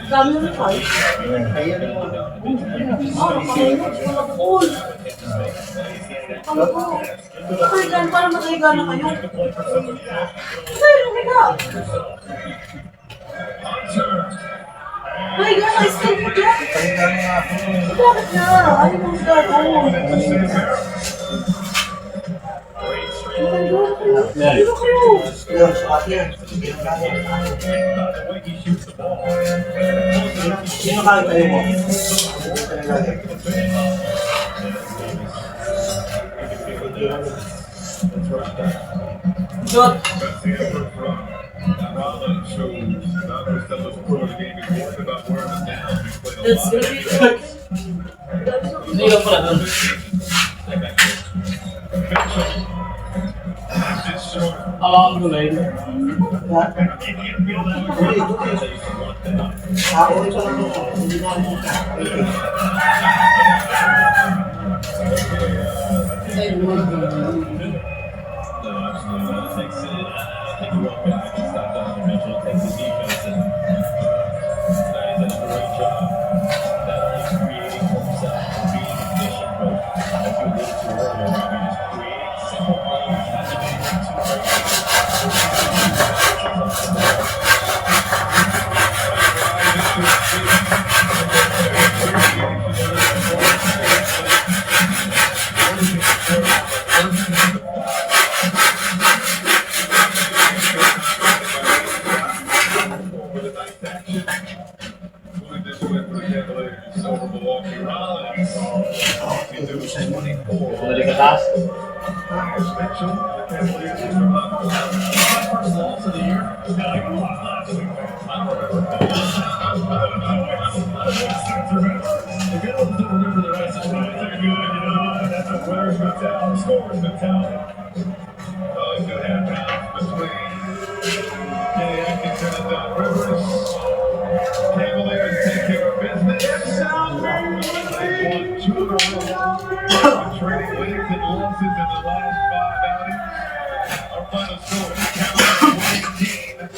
Dami na tayo. Cool. Ano po? Kailan para makahiga na kayo? Ay, lumiga. Mahiga ka, stay mo dyan. Bakit na? Ano mo gagawin? Dito kayo. Sino kaya tayo mo? Jot. That's gonna be good. Hindi ka pala doon. Ang gulay. Balik ke atas. Trading wins and losses in the last 5 outings. Our final score, Cowboys 18.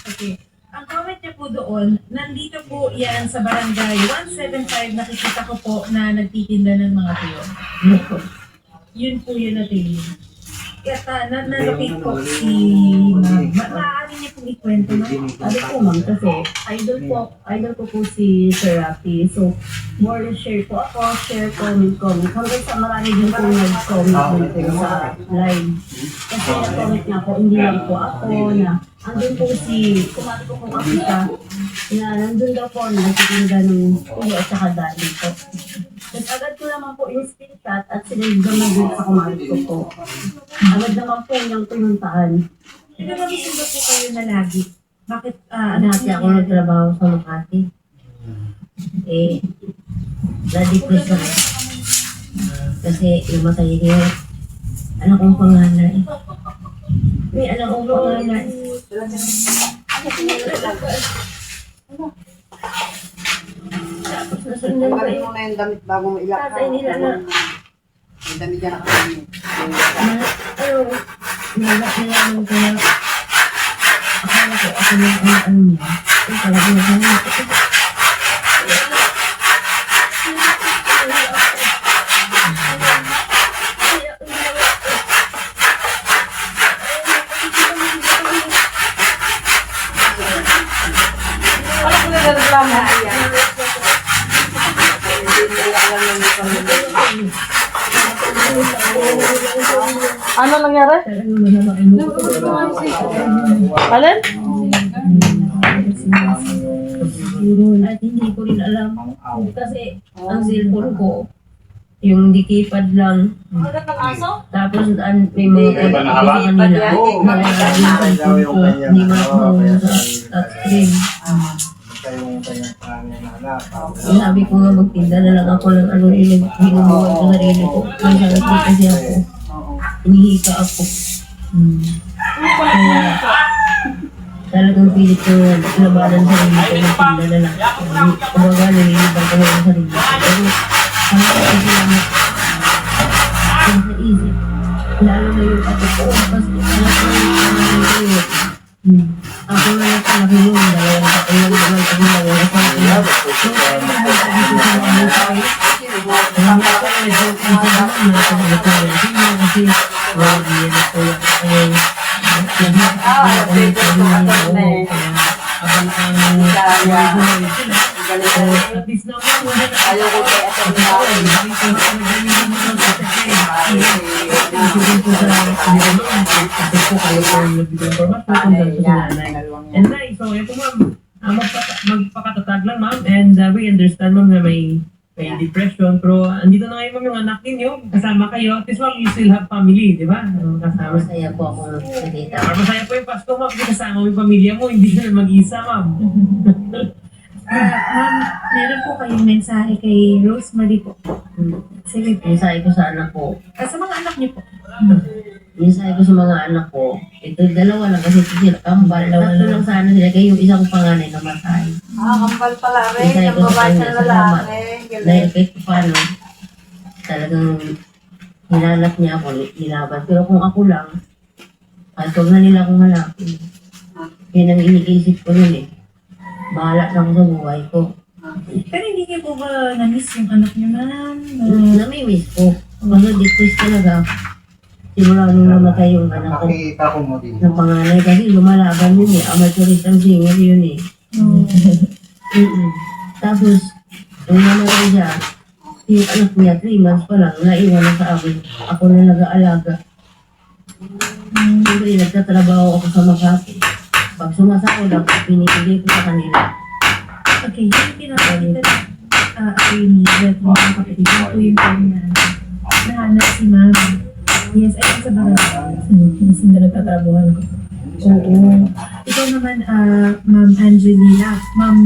Okay. Ang comment niyo po doon, nandito po yan sa barangay 175, nakikita ko po na nagtitinda ng mga tuyo. Yun po yun natin. Kaya nalapit po si ma'am. Maaari niya pong ikwento na. Sabi po ma'am, kasi idol ko po si Sir Rafi. So, more share po ako, share comment. Hanggang sa marami din po nag-comment po sa live. Kasi na-comment nga po, hindi lang po ako na andun po si, kumati po kong Africa, na nandun daw po nagtitinda ng tuyo at saka dali po. Tapos agad ko naman po yung screenshot at sinend naman din sa kumari ko po. Agad naman po niyang pinuntaan. Hindi ba gusto po kayo na lagi? Bakit, Dati ako nagtrabaho sa Makati. Na-depress na rin. Kasi namatay niya. Anak kong panganay. May anak kong panganay. Tapos nasundan ko Parin mo na yung damit bago mo ilak. tatay nila na Yung damit dyan nakakalimit. nalak na naman ko na akala ko ako na ano niya. Talaga na naman. Ano ko na nagreklamo? Ano nangyari? Alin? At hindi ko rin alam kasi ang cellphone ko yung dikipad lang. Tapos may mga kaibigan nila. Hindi man sa touchscreen. kayong kanyang pangalan na anak. Sabi ko nga magtinda na lang ako ng ano yung binubuhay ko sarili ko. Masakit din kasi ako. Hinihika ako. Kaya talagang pilit ko labanan sa sarili ko. Magtinda na lang. Kumbaga nalilibang ko ng sarili ko. Pero parang kasi lang sa isip. Lalo na yung ato ko. Kasi anak ko yung ako na lang palaki yun. Dalawang taon lang naman ako dalawang taon. And nice. So, ito ma'am, magpakatatag lang ma'am, and we understand ma'am na may depression, pero andito na ngayon ma'am yung anak ninyo, kasama kayo, at least ma'am, you still have family, di ba? Kasama. Masaya po ako nagsalita. Masaya po yung Pasko ma'am, kasi kasama mo yung pamilya mo, hindi ka na mag-isa ma'am. Ma'am, meron po kayong mensahe kay Rosemary po. Sige, mensahe ko sa anak ko. Sa mga anak niyo po. Mensahe ko sa mga anak ko. Ito, dalawa lang kasi sila kambal. Tatlo lang sana sila. Kaya yung isang panganay namatay. Kambal pala rin. Mensahe ko sa kanya, salamat. Dahil kahit paano, talagang hinanap niya ako, nilaban. Pero kung ako lang, kahit huwag na nila akong hanapin. Yan ang iniisip ko nun eh. Bahala na ako sa buhay ko. Pero hindi niyo po ba na-miss yung anak niyo, ma'am? Namimiss ko. Kasi depressed talaga. Simula nung namatay yung anak ko Nakikita ko mo din. ng panganay kasi lumalaban yun eh. Amateurism ang singer yun eh. Tapos, nung namatay siya, yung anak niya, 3 months pa lang, naiwan na sa akin. Ako na nag-aalaga. Siyempre, nagtatrabaho ako sa Makati. Pag sumasako lang, pinipili ko sa kanila. Okay, yung pinapakita attorney that mga kapatid ko po yung time na nahanap si ma'am. Yes, ayun sa barangay. Yes, hindi nagtatrabuhan ko. Oo. Ikaw naman, Ma'am Angelina, Ma'am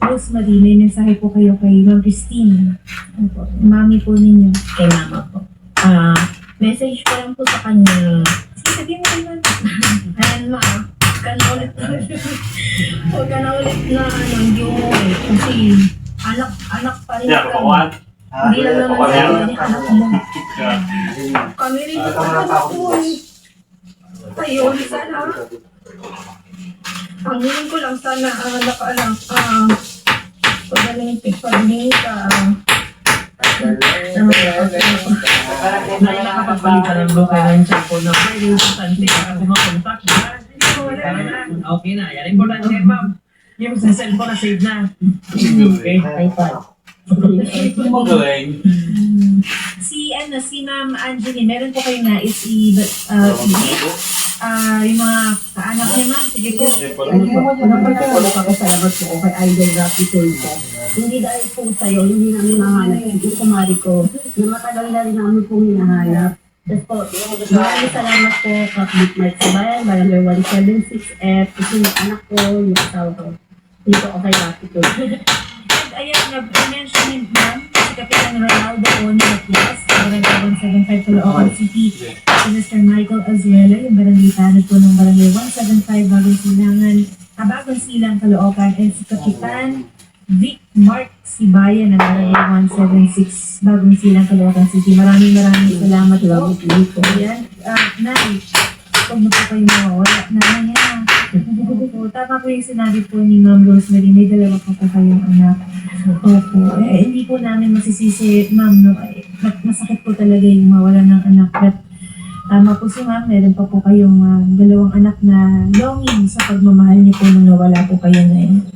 Rosemary, may mensahe po kayo kay Ma'am Christine. Opo, mami po ninyo. Kay mama ko. Message ko lang po sa kanya. Sige, sabihin mo kayo. Ayan ma, huwag ka na ulit na hindi umuwi. Kasi anak pa rin Yeah, kami. kapakuan. Hindi lang naman Kapakuan sa yan. ni anak mo. Yeah. Kami rin ang anak ko eh. Ayun, sana. Ang hiling ko lang sana nakaalam. Pagaling ka. Na nakapagpalitan ng local ng cellphone na pwede yung importante para kumakontak, di ba? Okay na, yan importante ma'am. Yung sa cellphone na save na. Okay. iPad. Magaling. Si Ma'am Angeline, meron po kayong nais yung mga kaanak niya, ma'am. Sige po. Nagpapasalamat po kay Idol Rapi Tulfo. Hindi dahil po sa'yo, hindi namin mahanap yung kumari ko. Na matagal na rin namin pong hinahanap. Tapos po, maraming salamat po Catholic Mark sa Bayan, Barangay 176F, kasi yung anak ko, yung asawa ko. Dito ako kay Rapi Tulfo. And ayan, nag-mention ni ma'am, si Kapitan Ronaldo Oni Matias, Barangay 175 Caloocan City, si Mr. Michael Azuela, yung barangay tanod po ng Barangay 175 Bagong Silang, Caloocan, and si Kapitan Vic Mark Sibayan ng Barangay 176 Bagong Silang, Caloocan City. Maraming salamat po. Ayan, Nay, huwag na po kayo mawawala. Nanay yan. Tama po yung sinabi po ni Ma'am Rosemary, may dalawa po kayong anak. Opo. Hindi po namin masisisi, Ma'am, no? Masakit po talaga yung mawala ng anak. But tama po si Ma'am, meron pa po kayong dalawang anak na longing sa pagmamahal niyo po nung nawala po kayo ngayon.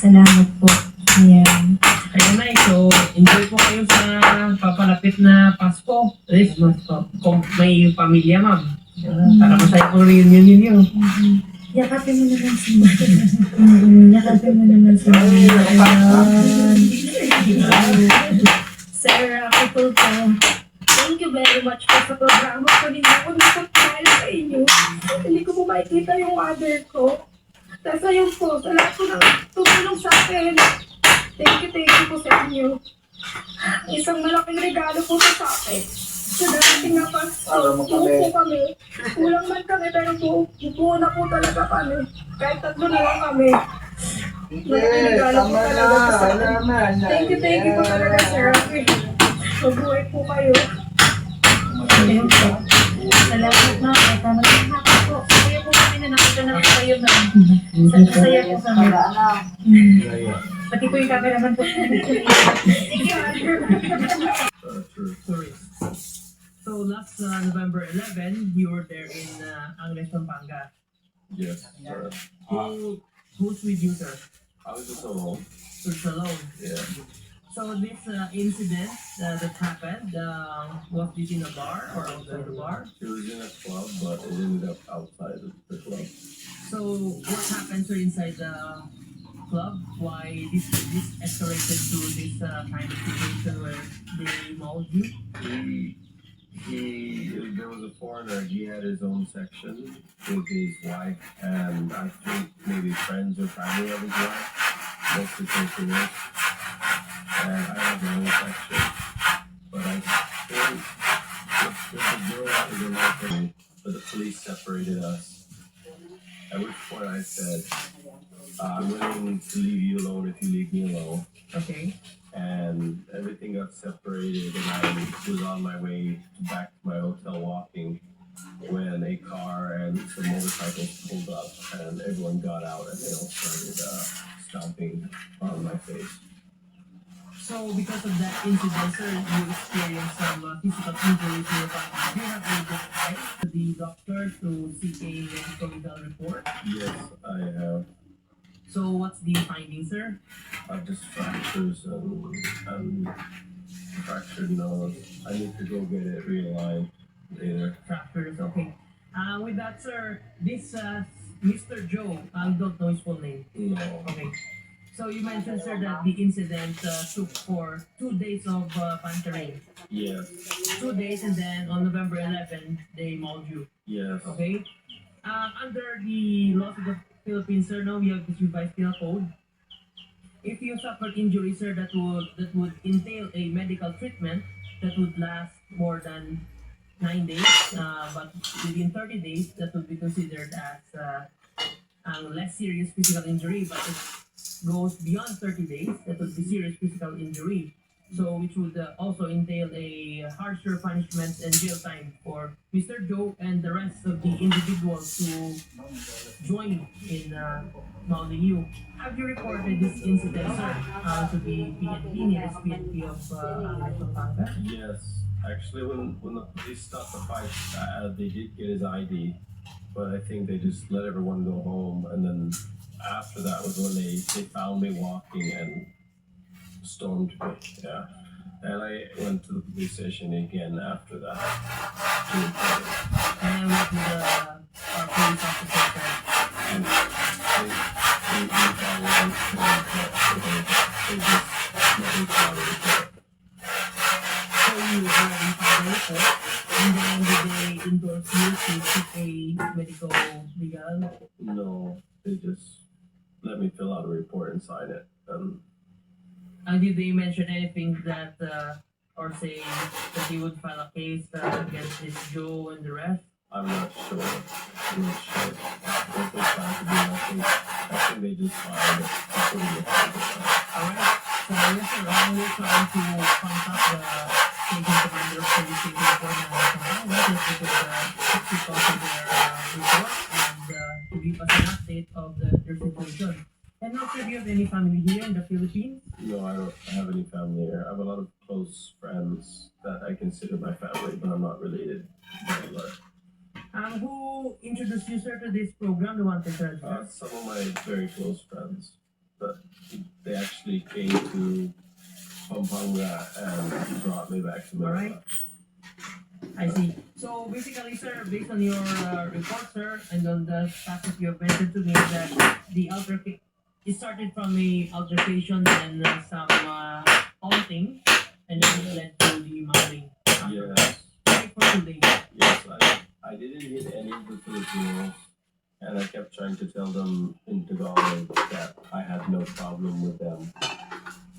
Salamat po. Ayan. Kaya na so enjoy po kayo sa papalapit na Pasko. Christmas po. Kung may pamilya ma'am. Para masaya po reunion ninyo. Yakapin mo naman si Ma'am. Yakapin mo naman si Ma'am. Sir Rapi Tulfo, thank you very much po sa programa ko. Hindi ko napagkala sa inyo. Hindi ko po makikita yung mother ko. Tapos ayun po, sa lahat po na tumulong sa akin. Thank you po sa inyo. Isang malaking regalo po to sa akin. Sa darating na Pasko, buo po kami. Kulang man kami, pero buo na po talaga kami. Kahit 3 na lang kami. Malaking regalo po Tama na. talaga to sa akin. Naman. Thank you po talaga, Sir Rafi. Mabuhay po kayo. Ayun po. Salamat na. At magandang hapon po. Kaya po kami na nakita na po kayo na. Saya po kami. Pati po yung cameraman po. Thank you. Tourists. So last November 11, you were there in Angeles, Pampanga. Yes, sir. Who's with you, sir? I was just alone. Who's alone? Yeah. So this incident that happened, was it in a bar or outside the bar? It was in a club, but it ended up outside of the club. So what happened, sir, inside the club? Why this escalated to this kind of situation where they mauled you? There was a foreigner. He had his own section with his wife, and I think maybe friends or family of his wife, mostly consumers. And I had my own section, but I think the girl was in my thing, but the police separated us. At which point I said, I'm willing to leave you alone if you leave me alone. Okay. And everything got separated, and I was on my way back to my hotel walking when a car and some motorcycles pulled up, and everyone got out and they all started stomping on my face. So because of that incident, sir, you experienced some physical injuries in your body. Do you have a right to the doctor to seek a medical report? Yes, I have. So what's the finding, sir? Just fractures and fractured nose. I need to go get it realigned later. Fractures, okay. With that, sir, this Mr. Joe, I don't know his full name. No. Okay. So you mentioned, sir, that the incident took for 2 days of bantering. Yes. 2 days, and then on November 11, they mauled you. Yes. Okay. Under the laws of the Philippines, sir, now we have this revised penal code. If you suffered injury, sir, that would entail a medical treatment that would last more than 9 days, but within 30 days, that would be considered as a less serious physical injury. But it goes beyond 30 days, that would be serious physical injury. So which would also entail a harsher punishment and jail time for Mr. Joe and the rest of the individuals who join in mauling you. Have you reported this incident, sir, to the PNP, nearest PNP of Pampanga? Yes. Actually, when the police stopped the fight, they did get his ID, but I think they just let everyone go home, and then after that was when they found me walking and stormed me. Yeah. And I went to the police station again after that. And what did our police officer say? And they followed they just let me follow the report. So you already filed a report, and then did they endorse you to seek a medical legal? No, they just let me fill out a report and sign it. Did they mention anything that, or say that they would file a case against this Joe and the rest? I'm not sure. What they plan to do, I think they just filed it. Alright, so yes sir, we're trying to contact the station commander of police station for Pampanga to take the copy of their report and to give us an update of their situation. And not sure if you have any family here in the Philippines? No, I don't have any family here. I have a lot of close friends that I consider my family, but I'm not related. Who introduced you, sir, to this program, the Wanted Treasure? Some of my very close friends, but they actually came to Pampanga and brought me back to Manila. Alright. I see. So basically, sir, based on your report, sir, and on the fact that you have mentioned to me that the it started from a altercation and some haunting, and then it led to the mauling. Yes. For 2 days. Yes, I didn't hit any of the Filipinos, and I kept trying to tell them in Tagalog that I had no problem with them,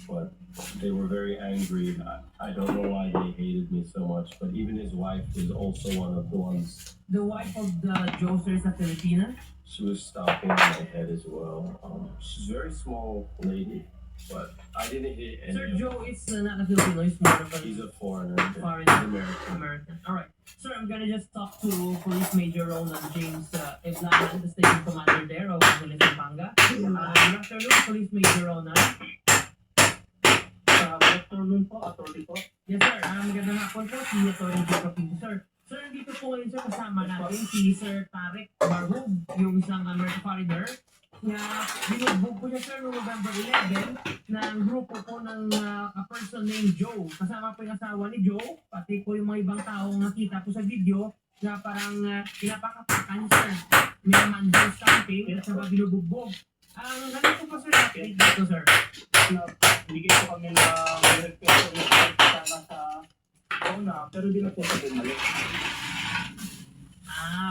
but they were very angry. I don't know why they hated me so much, but even his wife is also one of the ones. The wife of the Joe, sir, is a Filipina. She was stomping on my head as well. She's a very small lady, but I didn't hit any. Sir, of Joe is not a Filipino, he's more of He's a a foreigner. foreign He's American. American. Alright. Sir, I'm gonna just talk to Police Major Ronan James Eblanan, the station commander there of Police Pampanga. Good afternoon, Police Major Ronan. Good afternoon po, attorney po. Yes, sir. Magandang hapon po, si Atty. Jacob Pinto, sir. Sir, nandito po ngayon, sir, kasama natin si Sir Tarek Barhub, yung isang American foreigner, na binugbog po siya, sir, noong November 11 ng grupo po ng a person named Joe. Kasama po yung asawa ni Joe, pati po yung mga ibang taong nakita po sa video na parang pinapakapakan, sir. May mandial stamping at saka binubugbog. Ano po po, sir, update dito, sir? Bigay po kami ng request sana sa una, pero di na po sa bumalik.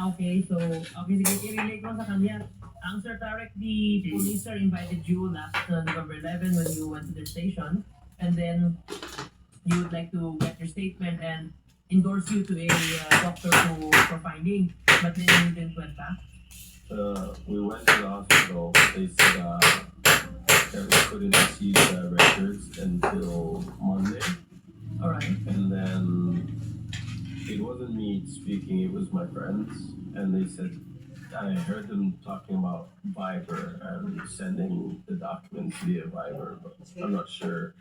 Okay. So, okay, sige, i-relay ko sa kanya. Ang Sir Tarek, the police, sir, invited you last November 11 when you went to their station, and then you would like to get your statement and endorse you to a doctor for finding, but then you didn't went back. We went to the hospital. They said that we couldn't receive the records until Monday. Alright. And then it wasn't me speaking, it was my friends. And they said, I heard them talking about Viber and sending the documents via Viber, but I'm not sure.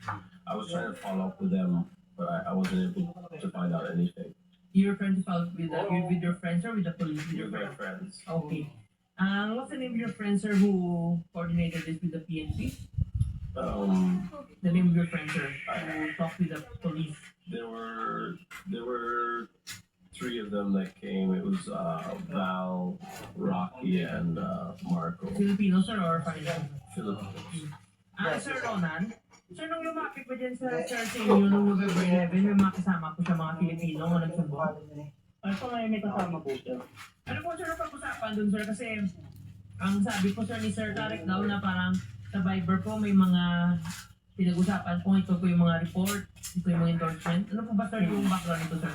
I was trying to follow up with them, but I wasn't able to find out anything. You were trying to follow up with your friends or with the police? With your With my friends? friends. Okay. What's the name of your friend, sir, who coordinated this with the PNP? The name of your friend, sir, who talked with the police? There were three of them that came. It was Val, Rocky, and Marco. Filipino, sir, or foreigner? Philippines. Sir Ronan, sir, nung lumapit ba dyan sa inyo nung November 11, may mga kasama po siya mga Filipino na nagsumbong? Ano po may kasama po siya? Ano po, sir, ang pag-usapan dun, sir? Kasi ang sabi po, sir, ni Sir Tarek daw na parang sa Viber po may mga pinag-usapan po. Ito po yung mga report, ito yung mga endorsement. Ano po ba, sir, yung background nito, sir?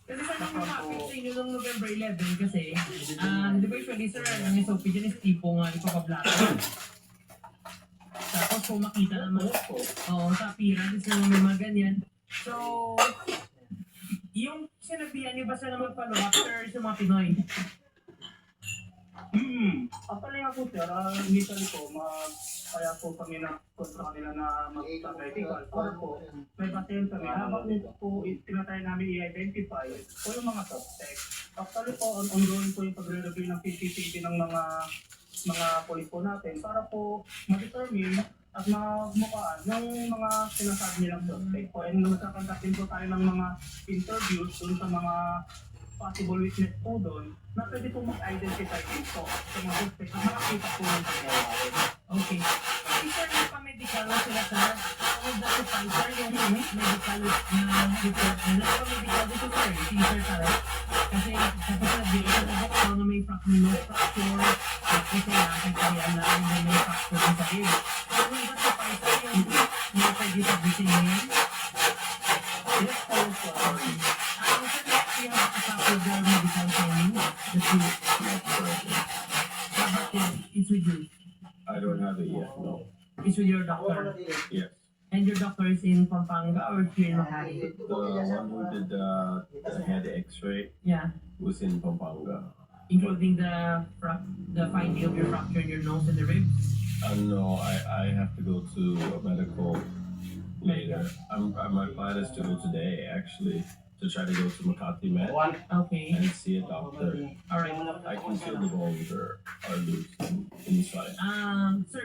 Kasi sir, nung lumapit sa inyo nung November 11 kasi, di ba usually, sir, ang SOP dyan is tipo nga ipapablata. Tapos kung makita naman po, sa appearance na may mga ganyan. So, yung sinabihan niyo ba sa naman follow up, sir, sa mga Pinoy? Actually nga po sir, initially po, kaya po kami na kontra kanila na mag-medical para po may batin kami habang po tinatry namin i-identify po yung mga suspect. Actually po, ongoing po yung pagre-review ng CCTV ng mga police po natin para po ma-determine at mamukaan ng mga sinasabi nilang suspect po. And magkakantakin po tayo ng mga interviews dun sa mga possible witness po doon na pwede po mag-identify dito sa mga suspect at makakita po ng pangyayari. Okay. Kasi sir, yung pa-medical na sila, sir, with the sufficer, yung medical na report nila, pa-medical dito, sir, si Sir Tarek. Kasi sabi ng doktor na may fracture, tapos kailangan kaya alam na may fracture sa rib. So, with the sufficer, yung pwede sabihin niya, Yes, po, sir. you have to stop with your medical training that you it's with you. I don't have it yet, no. It's with your doctor. Yes. And your doctor is in Pampanga or here in Makati? The one who did the head x-ray Yeah. was in Pampanga. Including the finding of your fracture in your nose and the ribs? No, I have to go to a medical later. My plan is to go today, actually, to try to go to Makati Med Okay. and see a doctor. Alright. I can feel the bones are loose inside. Sir,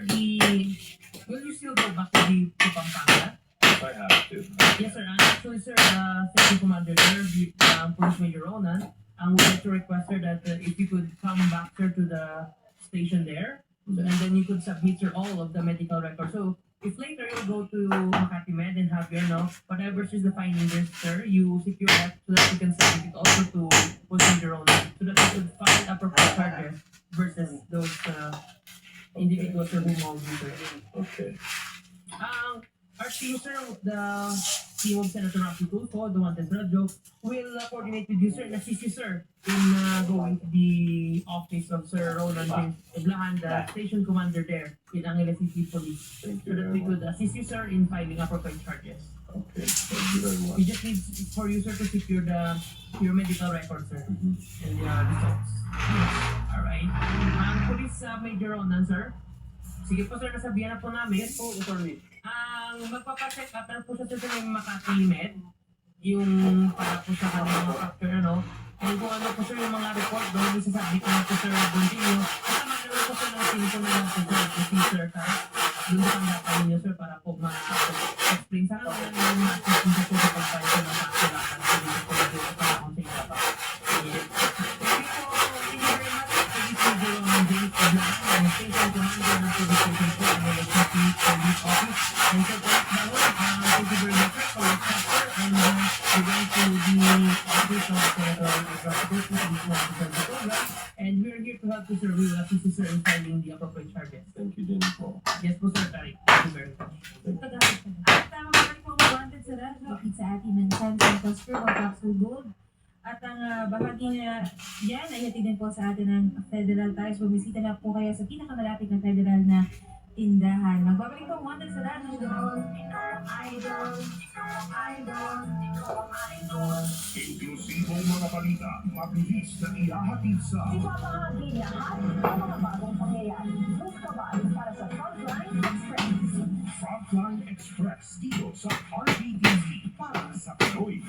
will you still go back to Pampanga? If I have to. Yes, sir. Actually, sir, Station Commander there, Police Major Ronan, would like to request, sir, that if you could come back, sir, to the station there, and then you could submit, sir, all of the medical records. So, if later you go to Makati Med and have your, whatever is the finding there, sir, you secure that so that you can submit it also to Police Major Ronan, so that you could file appropriate charges versus those you, sir, the team of Senator Rafi Tulfo, the Wanted Radyo, will coordinate with you, sir, and assist you, sir, in going to the office of Sir Roland James Eblahan, the station commander there in Angeles City Police, Thank so you that very we much. could assist you, sir, in filing appropriate charges. Okay, thank you very We much. just need for you, sir, to secure your medical record, sir, Mhm. and the results. Alright. Ang Police Major Ronan, sir. Sige po, sir, nasabihan na po namin. Po, attorney. Ang magpapacheck up na po siya sa may Makati Med, yung para po sa kanyang mga factor, ano, and kung ano po sir yung mga report doon, isasabit na po sir continue. Kasama naman po sir ng team ko na lang po sir, si Sir Tar, doon sa tanggapan ninyo sir, para po ma-explain sa kanila yung ma-assist nyo po sa pagpaito ng kakulakan sa dito po dito sa panahon sa iba pa. Yes. Thank you very much for this video ng James Eblahan, ang station commander ng police station po, ang City Police Office. And so, thank you very much for your factor, and we're going to the office of Senator Rafi, and we're here to help you, sir. We will assist you, sir, in filing the appropriate charges. Thank you din po. Yes po, sir, Tariq. Thank you very much. At tama pa rin po ang wanted sa radyo, kapit sa atin ng Samsung Cosper o Capsule Gold. At ang bahagi na yan ay hatid din po sa atin ng Federal Tires. Bumisita na po kayo sa pinakamalapit na federal na tindahan. Magbabalik po ang wanted sa radyo. Inklusibong mga balita, mabilis na ihahatid sa Ipapahagi lahat ng mga bagong pangyayari. Mas kabay para sa Frontline Express. Frontline Express dito sa RPTV para sa Pinoy.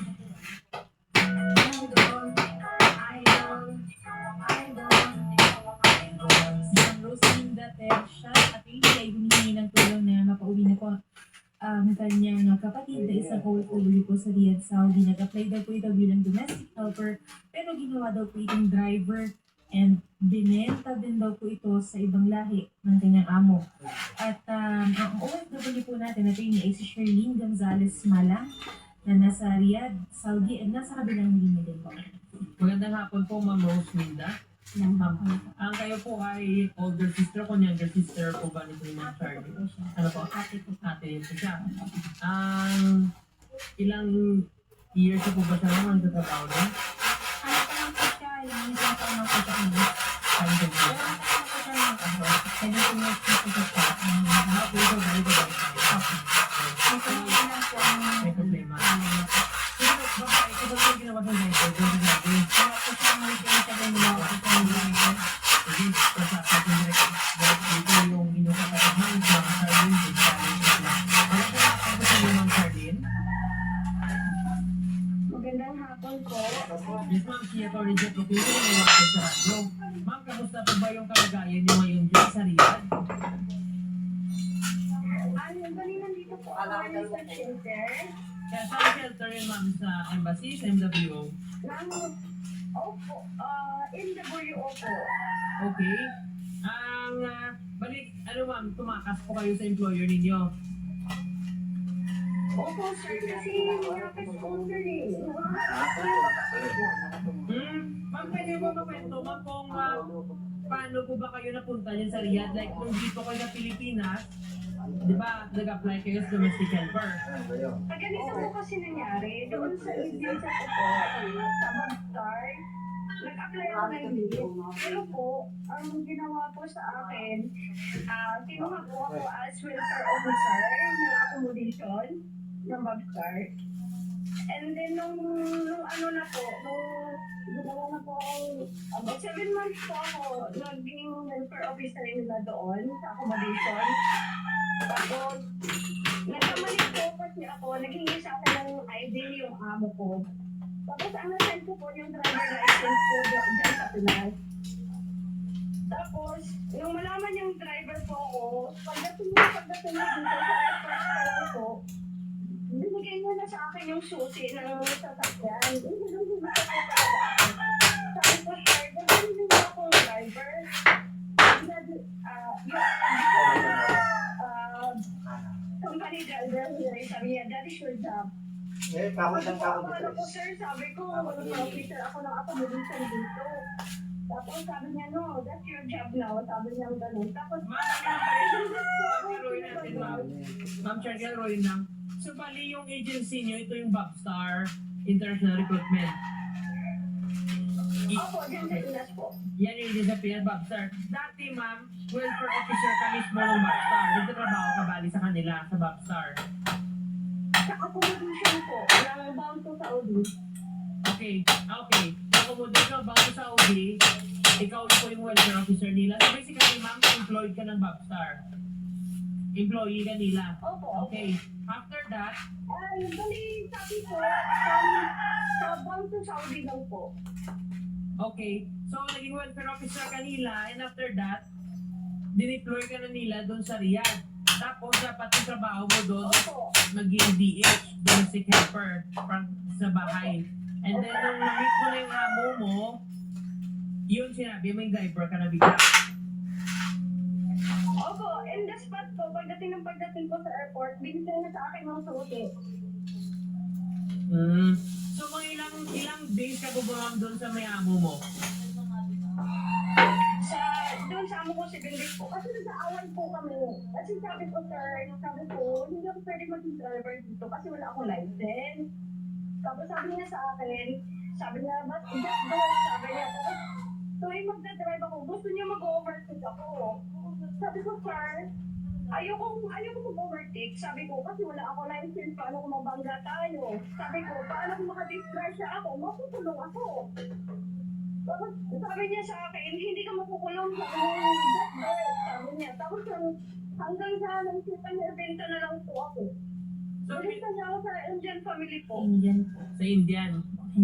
Yung Rosalinda Tercia at Amy ay humihingi ng tulong na mapauwi na po ang kanyang kapatid na isang OFW po sa Riyadh, Saudi. Nag-apply daw po ito bilang domestic helper pero ginawa daw po itong driver and binenta din daw po ito sa ibang lahi ng kanyang amo. At ang OFW po natin na Amy ay si Sherlyn Gonzalez Malang na nasa Riyadh, Saudi at nasa kabilang linya din po. Magandang hapon po, Ma'am Rose Minda. Ang kayo po ay older sister ko, younger sister po ba nito ni Ma'am Charlie? Ano po? Ate po. Ate po siya. Ilang years na po ba siya naman nagtatrabaho na? Ano pa lang po siya, yung isang taon na po siya kami. Ano po po? Pero ano po siya nagtatrabaho? Kaya po nga po siya siya. How po ito dahil ba tayo? May problema lang po ang May problema. Sino ba ba? Ito ba yung ginawa sa driver? Doon sa natin. kaya po siya may pinagsabi nila ako sa kanila. Sige, sa ating direct. Ito yung inukapatid ng Ma'am Charlene. Ano po ang gusto niyo, Ma'am Charlene? Magandang hapon po. Yes, ma'am, si Atty. Jeff Lopito na iwakil sa radyo. Ma'am, kamusta po ba yung kalagayan niyo ngayon dyan sa Riyadh? Kanina dito po ako sa shelter. Kaya sa shelter yun, ma'am, sa embassy, sa MWO. Opo, NWO po. Okay. Ang balik, ano ma'am, tumakas po kayo sa employer ninyo. Opo, sir, kasi nakapag-sponsor eh. Ma'am, pwede mo makwento, ma'am, kung paano po ba kayo napunta dyan sa Riyadh? Like, nung dito kayo sa Pilipinas, di ba, nag-apply kayo sa domestic helper? Ganito po kasi nangyari, doon sa agency ko po, sa mag-start, nag-apply ako ng leave. Pero po, ang ginawa po sa akin, kinuha po ako as welfare officer ng accommodation ng mag-start. And then, nung ano na po, nung ginawa na po ako, about 7 months po ako naging welfare officer nila doon sa accommodation. Tapos, nagkamali po kasi ako, naghingi sa akin ng ID yung amo ko. Tapos, ang nasend ko po yung driver license ko dyan sa Pinas. Tapos, nung malaman yung driver po ako, pagdating na dito sa airport pa lang po, binigay niya na sa akin yung susi ng sasakyan. Hindi ko po talaga ako. Sabi ko, sir, gagawin niyo akong driver. Company driver, sabi niya, that is your job. Takot ng takot Ano po, sir, sabi ko, officer ako ng accommodation dito. Tapos sabi niya, no, that's your job now. Sabi niya ganun. Tapos, Ma'am Chargel Roy lang. So, bali yung agency nyo, ito yung Bobstar International Recruitment. opo, dyan sa Inas po. Yan yung agency sa Pinas, Bobstar. Dati, ma'am, welfare officer ka mismo ng Bobstar. Nagtatrabaho ka bali sa kanila, sa Bobstar. Sa accommodation po, ng bound to Saudi. Okay. Accommodation bound to Saudi, ikaw po yung welfare officer nila. So, basically, ma'am, employed ka ng Bobstar. Employee ka nila. Opo. Okay. After that, Bali, sabi ko, sa bound to Saudi lang po. okay. So, naging welfare officer ka nila, and after that, dineploy ka na nila doon sa Riyadh. Tapos, dapat yung trabaho mo doon, Opo. maging DH, domestic helper, sa bahay. And then, nung na-meet mo na yung amo mo, yun sinabi, may driver ka na bigla. Opo, in the spot po, pagdating ko sa airport, binigay na sa akin ng suti. So, mga ilang days ka bumamam doon sa may amo mo? Doon sa amo ko, 7 days po. Kasi nag-aaway po kami. Kasi sabi ko, sir, hindi ako pwede maging driver dito kasi wala akong license. Tapos sabi niya sa akin, ba't just do it? Sabi niya po, tuwing magdadrive ako, gusto niya mag-overtake ako. Sabi ko, sir, ayoko mag-overtake. Sabi ko, kasi wala ako license, paano kung mabangga tayo? Sabi ko, paano kung makadisgrasya ako? Mapukulong ako. Tapos sabi niya sa akin, hindi ka makukulong sa sabi niya. Tapos hanggang sa naisipan niya, benta na lang po ako. So, Benta niya ako sa Indian family po. sa Indian.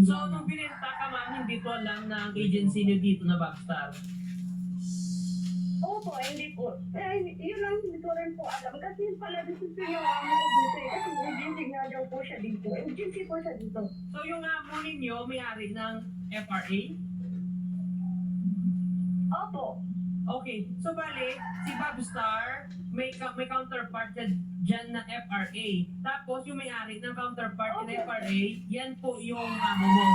So, nung binenta ka, ma'am, hindi ko alam na ang agency niyo dito na Bobstar. Opo, hindi po. Yun lang hindi ko rin po alam. Kasi pala decision yung amo ko dito. Kasi agency nga daw po siya dito. Agency po siya dito. So, yung amo ninyo, may-ari ng FRA? Opo. Okay. So, bali, si Bobstar, may counterpart dyan na FRA. Tapos, yung may-ari ng counterpart ng FRA, yan po yung amo mo.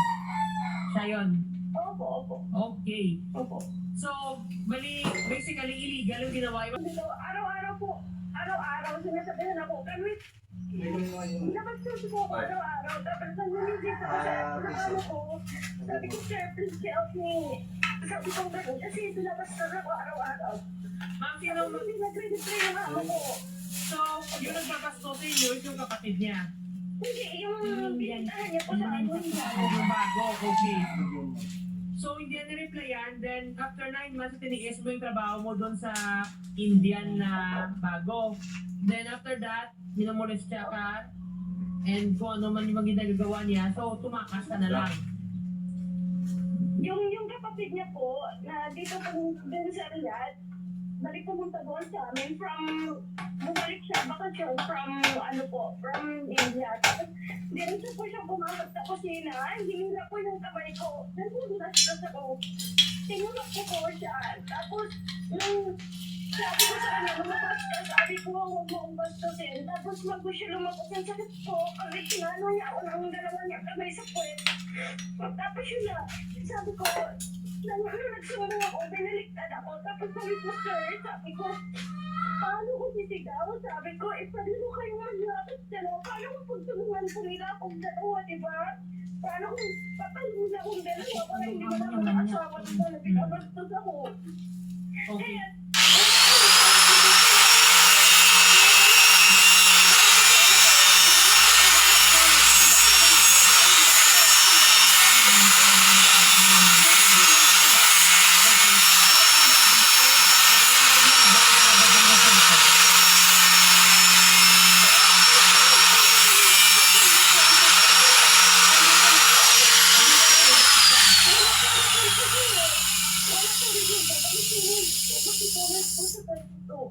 Siya yun. Opo. Okay. Opo. So, bali, basically, illegal yung ginawa yun. Dito, araw-araw po. Araw-araw, sinasabihan ako. Kami, nabagsos po ako araw-araw. Tapos nangyayari ko sa ano ko. Sabi ko, sir, please help me. Sabi ko, ganun. Kasi labas na ako araw-araw. Ma'am, sino Tapos hindi nag-register yung amo ko. So, yung nagbabasto sa inyo is yung kapatid niya. Hindi, yung binitahan niya po sa ano niya. Yung bago, okay. So, hindi yan ni-replyan. Then, after 9 months, tiniis mo yung trabaho mo doon sa Indian na bago. Then, after that, minamolestya ka. And kung ano man yung mga ginagawa niya. So, tumakas ka na lang. Yung kapatid niya po, na dito po din sa Riyadh, balik pumunta doon sa amin bumalik siya, bakasyon from India. Tapos, hindi rin siya po siya pumasok sa kusina, hinila po yung kamay ko. Nangulas ako. Tinulak ko po siya. Tapos, nung sabi ko sa kanya, lumabas ka, sabi ko, huwag mo akong bastusin. Tapos, bago siya lumabas, ang sakit ko, kasi sinano niya ako ng dalawa niya kamay sa puwet. Tapos yun na, sabi ko, nagsumunod ako, binaliktad ako. Tapos sabi ko, sir, sabi ko, paano ko sisigaw? Sabi ko, paano ko kayo maglapit dalawa? Paano ko pagtulungan ko nila akong dalawa, diba? Paano ko papalunan akong dalawa para hindi mo naman nakasawa dito na pinabastos ako? Okay.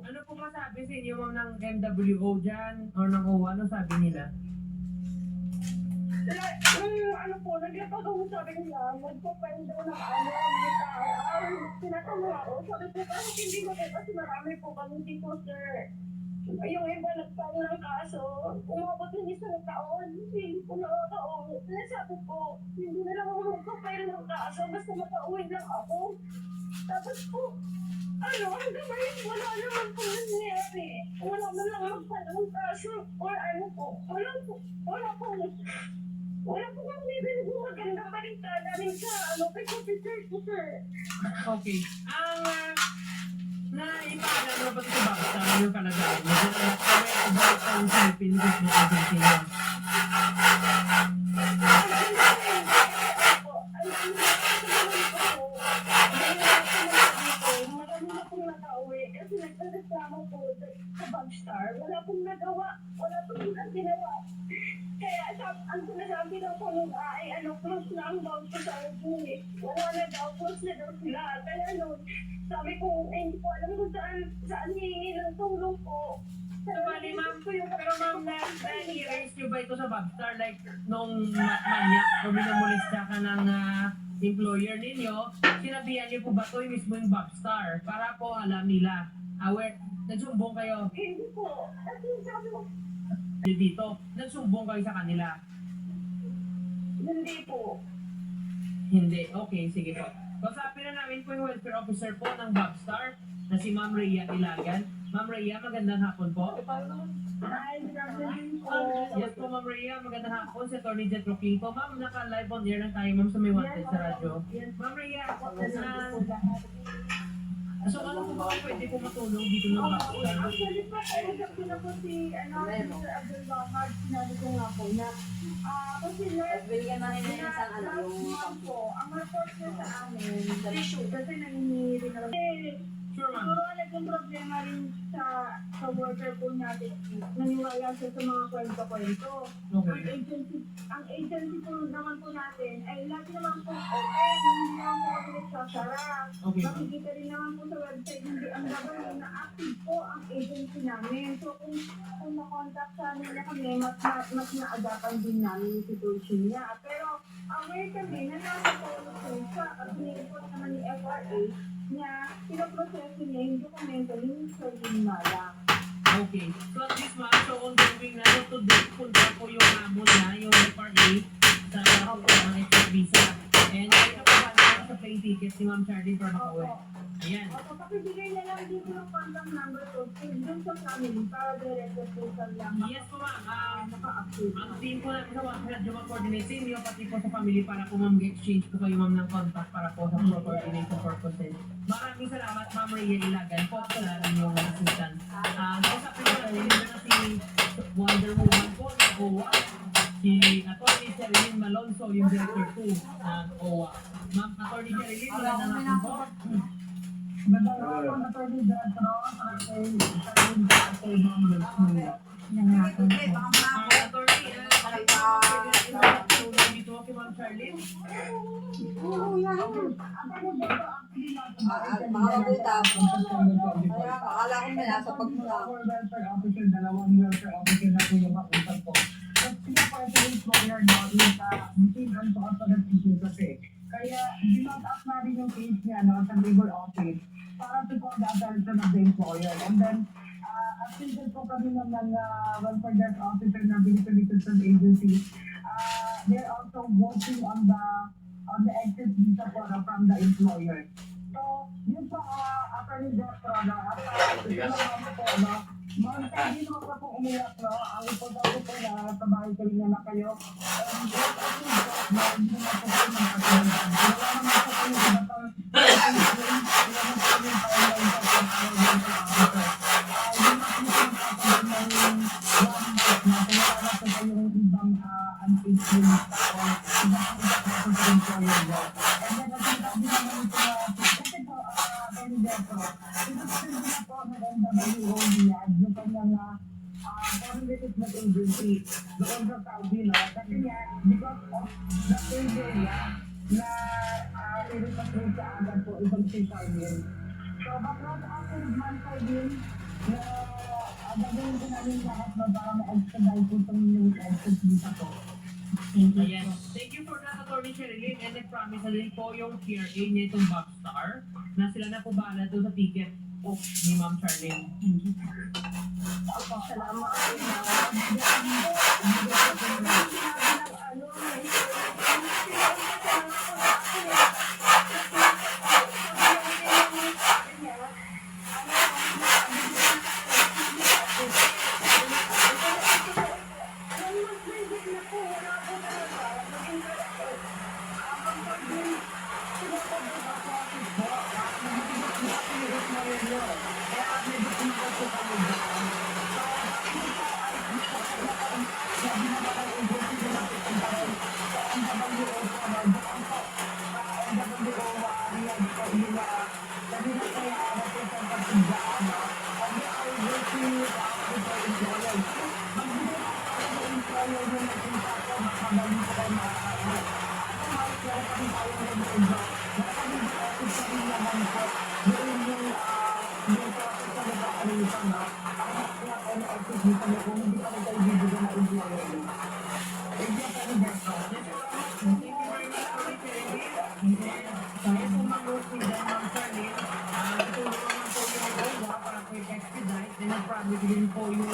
Ano po masabi sa inyo, ma'am, ng MWO dyan? Or ng OWA? Ano sabi nila? Ano po, naglapag ako sabi nila, magpapain daw ng may tao. Tinatanong ako, sabi ko, kahit hindi mo kasi marami po kami dito, sir. Yung iba nagpang ng kaso, umabot ng isang taon, hindi ko nakaka-uwi. Nasabi ko, hindi na lang ako magpapayal ng kaso, basta makauwi lang ako. Tapos po, hanggang ngayon, wala naman po nangyayari. Wala man lang magpapayal ng kaso, or ano po, wala po kang bibili ng magandang balita namin sa, kay Officer ko, sir. Okay. Ipaalam mo ba ito sa Backstar yung kalagayan mo? Kaya about ang Philippine Recruitment Agency mo. Wala pong nagawa, wala pong ginawa. Kaya ang sinasabi daw po nung close na ang bound ko sa ulit. Wala na daw, close na daw sila. Kaya sabi ko, hindi ko alam kung saan hihingi ng tulong ko. Bali, ma'am, pero ma'am, na-erase nyo ba ito sa Backstar? Like, nung manyak o minamolesta ka ng employer ninyo, sinabihan niyo po ba ito yung mismo yung Backstar? Para po alam nila. Aware, nagsumbong kayo Hindi po. Kasi sabi mo, dito. Nagsumbong kayo sa kanila. hindi po. Hindi. Okay, sige po. Kasapin na namin po yung welfare officer po ng Backstar na si Ma'am Rhea Ilagan. Ma'am Rhea, magandang hapon po. Ay, grabe po. Yes po, Ma'am Rhea, magandang hapon. Si Atty. Jet Roquin po. Ma'am, naka-live on air lang tayo, ma'am, sa may wanted sa radyo. Ma'am Rhea, so ano po ba pwede po matulong dito ng Backstar? Actually, pakiusap ko na po si Mr. Abdul Bahad. Sinabi ko nga po na kasi last month po, ang report niya sa amin, issue kasi nanginginig na Sure, ma'am. siguro naging problema rin sa worker po natin. Naniwala siya sa mga kwento-kwento. Okay. Ang agency po naman po natin ay lahat naman po open, hindi naman po kami nagsasara. Okay, ma'am. Makikita rin naman po sa website, hindi ang gagawin na active po ang agency namin. So kung na-contact sa amin na kami, mas na-agapan din namin yung situation niya. Pero aware kami na nasa policy siya at nireport naman ni FRA na pinaproseso niya yung dokumento ni Mr. Limala. Okay. So at least ma'am, so ongoing na so today, punta po yung hamon na, yung FRA sa mga exit visa. And ito po ba sa plane ticket ni Ma'am Charlie for makauwi? Ayan. Opo, pakibigay na lang dito yung contact number ko dun sa family para diretso po sa lang Yes po ma'am. maka-update. Ang team po natin sa One Radyo mag-coordinate sa inyo, pati po sa family para po ma'am exchange po kayo ma'am ng contact para po sa coordination purposes. Maraming salamat Ma'am Rhea Ilagan po sa inyong assistant. Kausapin ko rin na si Wonder Woman po ng OWA, si Atty. Sherilyn Malonzo, yung Director 2 ng OWA. Ma'am Atty. Sherilyn, magandang hapon po. Magandang hapon, Atty. Detro, Dito kay Ma'am Charlene. Mga mabuta. Kaya akala ko na nasa pagmula. welfare officer, dalawang welfare officer na po yung makausap ko. At pinapartin ko yan, no, yung between and corporate issue kasi. Kaya, dinot up natin yung case niya, no, sa labor office para to call the attention of the employer. And then, assisted po kami ng welfare desk officer ng Philippine Recruitment Agency. They're also working on the exit visa po, no, from the employer. So, yun po, Atty. Detro, no, at po, no, ma'am, hindi naman po pong umiyak, no, ang importante po na sa bahay ko rin na kayo. Hindi naman po po yung magpapilitan. Wala naman po po yung iba pang agency doon sa Saudi, no? Kasi nga, because of the failure niya na i-repatriate sa agad po isang si Charlene. So, background after man Charlene, na gagawin ko namin lahat na para ma-expedite po sa inyong exit visa po. Ayan. Thank you for that, Atty. Sherilyn. And nag-promise na din po yung PRA niya itong Backstar na sila na po bahala doon sa ticket po ni Ma'am Charlene. Salamat. Kaya po mag-work with them, Ma'am Charlene. Tutulungan naman po yung OWA para po i-expedite. Then nag-promise din po yung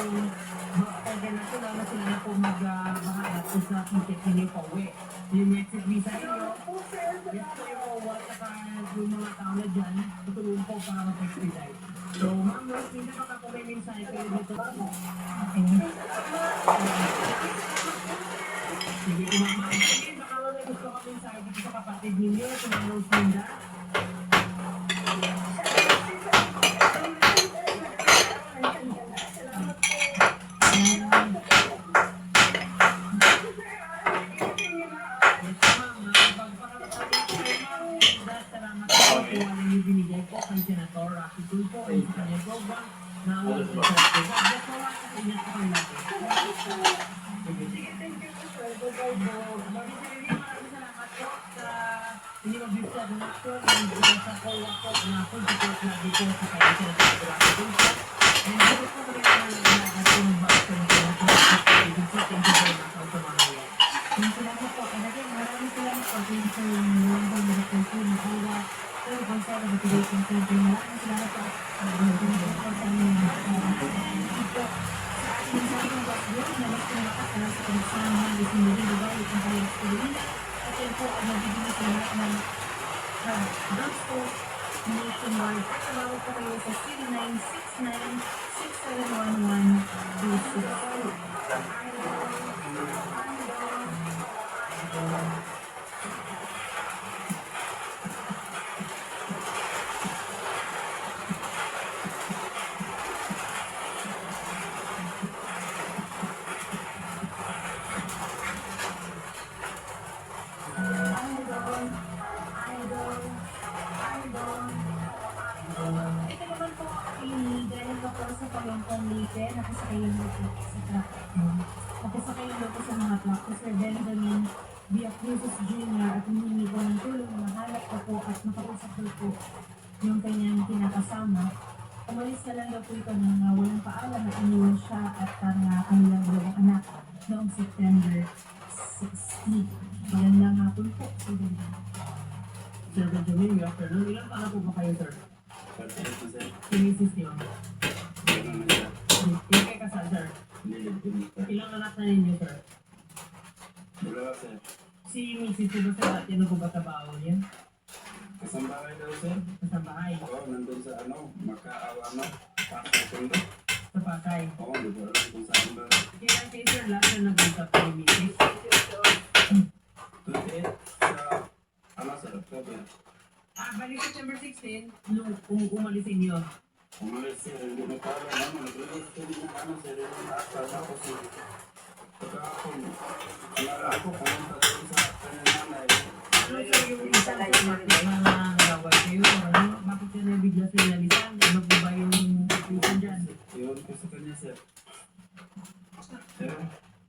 organization na sila na po mag-bahala po sa ticket ninyo po uwi. Yung exit visa ninyo, yes po yung OWA saka yung mga tao na dyan, tutulungan po para mag-expedite. So, Ma'am Rose, hindi baka po may mensahe kayo dito. Okay. Sige po, Ma'am Charlene. Baka wala gusto ka mensahe dito sa kapatid ninyo, sa Ma'am Rose Linda. Ito naman po, galing ko po sa Pagongkong Leyte, nakasakay yung loco sa truck. Nakasakay yung loco sa mga truck. Si Sir Benjamin Villacusis Jr. at humingi po ng tulong na mahanap ko po at makausap ko po yung kanyang kinakasama. Umalis na lang daw po ito nang walang paalam at iniwan siya at ang kanilang dalawang anak noong September 16. Magandang hapon po, Sir Benjamin. Sir Benjamin, good afternoon. Ilan taon na po ba kayo, sir? Si Mrs. niyo? Yung kay kasal, sir? Ilang anak na ninyo, sir? Si Mrs. po ba, sir? At yan po ba trabaho niya? Kasambahay daw, sir. Kasambahay? Oo, nandun sa Makaawa, Pasok Kundo. Sa Pasay? Oo, di ko alam kung saan ba. Kailan kayo, sir, last na nag-usap kay Mrs.? 28 sa October. Balik September 16, nung umalis inyo. Umalis, sir. Hindi mo pa alam, nag-release ko din ng sir. Yung asal ako, sir. Pagkakapon, alala ako, pumunta doon sa kanyang nanay. Ano, sir, yung isang kumakas na nangaway kayo? Ano, bakit siya nabigla sa inalisan? Ano po ba yung situation dyan? Iyon ko sa kanya, sir.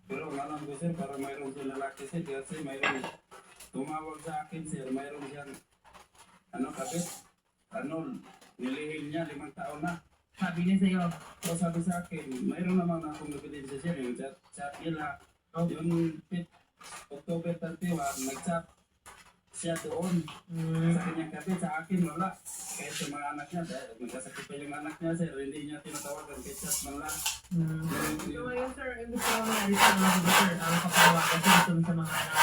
Pero alam ko, sir, para mayroon sa lalaki, sir. Kasi mayroon tumawag sa akin, sir. Mayroon siyang kapit? Nilihil niya, 5 taon na. Sabi niya sa'yo, So sabi sa akin, mayroon naman akong ebidensya, sir. Yung chat nila, yung October 31, nag-chat siya doon. Sa kanyang kabit, sa akin wala. Kahit sa mga anak niya, dahil magkasakit pa yung anak niya, sir, hindi niya tinatawagan kay chat man lang. So ngayon sir, yung gusto ko nangyari sa mga diba sir, ang papawagan sir dun sa mga anak.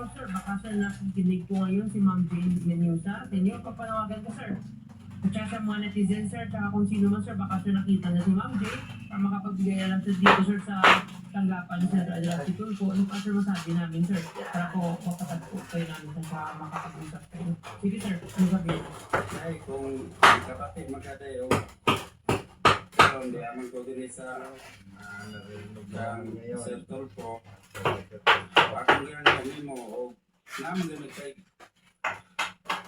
Sir, baka sir, nakikinig po ngayon si Ma'am Jane Menusa. Sa inyo, papanawagan ko sir. At saka sa mga netizen sir, tsaka kung sino man sir, baka sir nakita na si Ma'am Jane para makapagbigay na lang sir dito sir sa tanggapan sir. Si Tulfo, ano pa sir masabi namin sir? Para po papatag po kayo namin sir sa makakapag-usap kayo. Sige sir, ano sabihin? Ay, kung kapatid magkadayo, pero hindi aman ko din sa Sir Tulfo. Akong gano'n kami mo, o naman ganun kay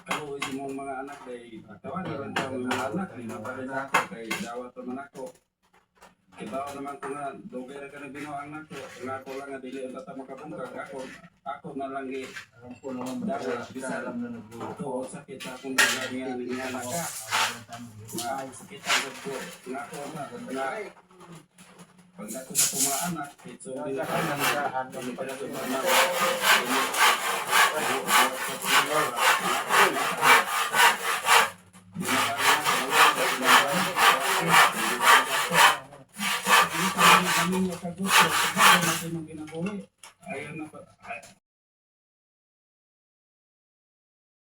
kaluwis mong mga anak kay tawagan lang ko mga anak, may mabalin ako kay dawat naman ako. Kibaw naman ko nga, dugay na ka na binaw ang anak ko, nga ako lang nga dili ang tata makabungkag, ako na lang dawat, bisa ito o sakit akong dalang nga anak ka. Sakit ang ko, nga ako na, pag ako na pumaanak, ito hindi na kaya hindi pa na pumaanak. Kami yung kagusto, kami natin yung ginabuhi. Ayaw na